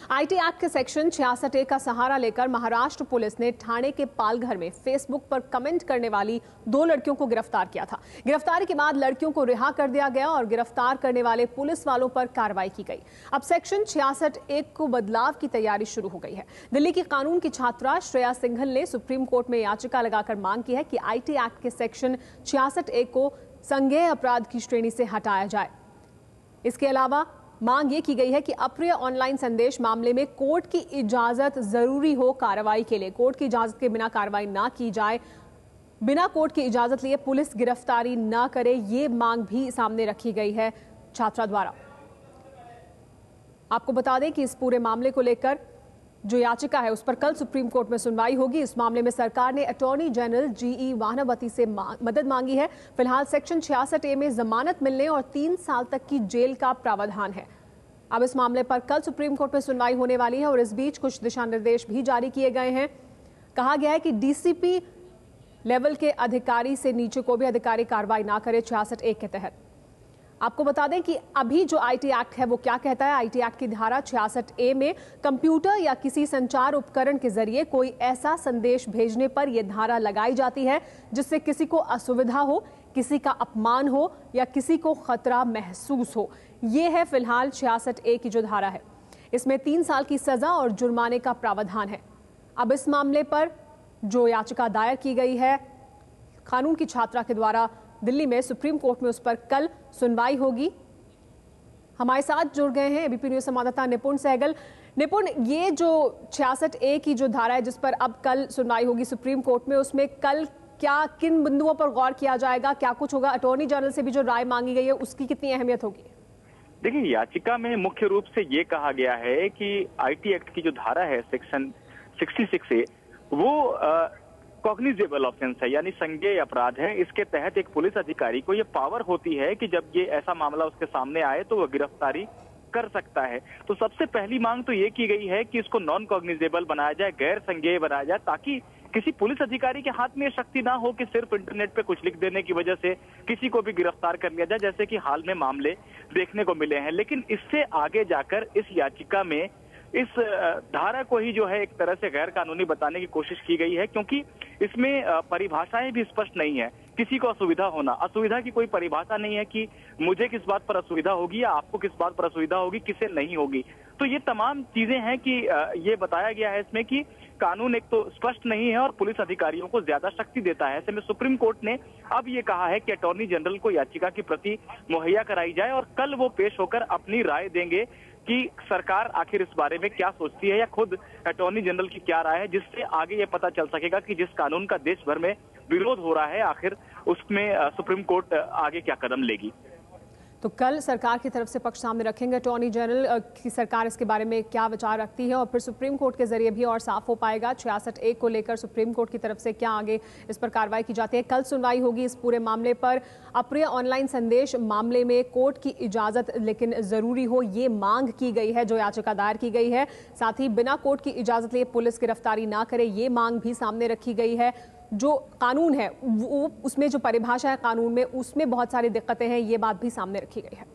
IT act के section 66A का सहारा लेकर महाराष्ट्र पुलिस ने ठाणे के पालघर में फेसबुक पर कमेंट करने वाली 2 लड़कियों को गिरफ्तार किया था। गिरफ्तारी के बाद लड़कियों को रिहा कर दिया गया और गिरफ्तार करने वाले पुलिस वालों पर कार्रवाई की गई। अब सेक्शन 66A को बदलाव की तैयारी शुरू हो गई है। दिल्ली की कानून की छात्रा श्रेया सिंघल ने सुप्रीम कोर्ट में याचिका लगाकर मांग की है कि आईटी एक्ट के सेक्शन 66A को संज्ञेय अपराध की श्रेणी से हटाया जाए। इसके अलावा मांग ये की गई है कि अप्रिय ऑनलाइन संदेश मामले में कोर्ट की इजाजत जरूरी हो कार्रवाई के लिए। कोर्ट की इजाजत के बिना कार्रवाई ना की जाए, बिना कोर्ट की इजाजत लिए पुलिस गिरफ्तारी ना करे, ये मांग भी सामने रखी गई है छात्रा द्वारा। आपको बता दें कि इस पूरे मामले को लेकर जो याचिका है उस पर कल सुप्रीम कोर्ट में सुनवाई होगी। इस मामले में सरकार ने अटॉर्नी जनरल जीई वाहनावती से मदद मांगी है। फिलहाल सेक्शन 66A में जमानत मिलने और 3 साल तक की जेल का प्रावधान है। अब इस मामले पर कल सुप्रीम कोर्ट में सुनवाई होने वाली है और इस बीच कुछ दिशा निर्देश भी जारी किए गए हैं। कहा गया है कि डीसीपी लेवल के अधिकारी से नीचे को भी अधिकारी कार्रवाई ना करे 66A के तहत। आपको बता दें कि अभी जो आईटी एक्ट है वो क्या कहता है। आईटी एक्ट की धारा 66A में कंप्यूटर या किसी संचार उपकरण के जरिए कोई ऐसा संदेश भेजने पर यह धारा लगाई जाती है जिससे किसी को असुविधा हो, किसी का अपमान हो या किसी को खतरा महसूस हो। ये है फिलहाल 66A की जो धारा है। इसमें 3 साल की सजा और जुर्माने का प्रावधान है। अब इस मामले पर जो याचिका दायर की गई है कानून की छात्रा के द्वारा दिल्ली में सुप्रीम कोर्ट में, उस पर कल सुनवाई होगी। हमारे साथ जुड़ गए हैं एबीपी न्यूज संवाददाता निपुण सहगल। निपुण, ये जो 66A की जो धारा है जिस पर अब कल सुनवाई होगी सुप्रीम कोर्ट में, उसमें कल क्या किन बिंदुओं पर गौर किया जाएगा, क्या कुछ होगा? अटॉर्नी जनरल से भी जो राय मांगी गई है उसकी कितनी अहमियत होगी? देखिए, याचिका में मुख्य रूप से ये कहा गया है कि आईटी एक्ट की जो धारा है सेक्शन 66A वो कॉग्निजेबल ऑफेंस है, यानी संज्ञेय अपराध है। इसके तहत एक पुलिस अधिकारी को ये पावर होती है कि जब ये ऐसा मामला उसके सामने आए तो वह गिरफ्तारी कर सकता है। तो सबसे पहली मांग तो ये की गई है कि इसको नॉन कॉग्निजेबल बनाया जाए, गैर संज्ञेय बनाया जाए, ताकि किसी पुलिस अधिकारी के हाथ में ये शक्ति ना हो कि सिर्फ इंटरनेट पे कुछ लिख देने की वजह से किसी को भी गिरफ्तार कर लिया जाए, जैसे कि हाल में मामले देखने को मिले हैं। लेकिन इससे आगे जाकर इस याचिका में इस धारा को ही जो है एक तरह से गैर कानूनी बताने की कोशिश की गई है, क्योंकि इसमें परिभाषाएं भी स्पष्ट नहीं है। किसी को असुविधा होना, असुविधा की कोई परिभाषा नहीं है कि मुझे किस बात पर असुविधा होगी या आपको किस बात पर असुविधा होगी, किसे नहीं होगी। तो ये तमाम चीजें हैं कि ये बताया गया है इसमें कि कानून एक तो स्पष्ट नहीं है और पुलिस अधिकारियों को ज्यादा शक्ति देता है। ऐसे में सुप्रीम कोर्ट ने अब ये कहा है कि अटॉर्नी जनरल को याचिका की प्रति मुहैया कराई जाए और कल वो पेश होकर अपनी राय देंगे कि सरकार आखिर इस बारे में क्या सोचती है या खुद अटॉर्नी जनरल की क्या राय है, जिससे आगे ये पता चल सकेगा कि जिस कानून का देश भर में विरोध हो रहा है आखिर उसमें सुप्रीम कोर्ट आगे क्या कदम लेगी। तो कल सरकार की तरफ से पक्ष सामने रखेंगे अटॉर्नी जनरल की सरकार इसके बारे में क्या विचार रखती है और फिर सुप्रीम कोर्ट के जरिए भी और साफ हो पाएगा 66A को लेकर सुप्रीम कोर्ट की तरफ से क्या आगे इस पर कार्रवाई की जाती है। कल सुनवाई होगी इस पूरे मामले पर। अप्रिय ऑनलाइन संदेश मामले में कोर्ट की इजाजत लेकिन जरूरी हो, ये मांग की गई है जो याचिका दायर की गई है। साथ ही बिना कोर्ट की इजाजत लिए पुलिस गिरफ्तारी ना करे, ये मांग भी सामने रखी गई है। जो कानून है वो उसमें जो परिभाषा है कानून में उसमें बहुत सारी दिक्कतें हैं, ये बात भी सामने रखी गई है।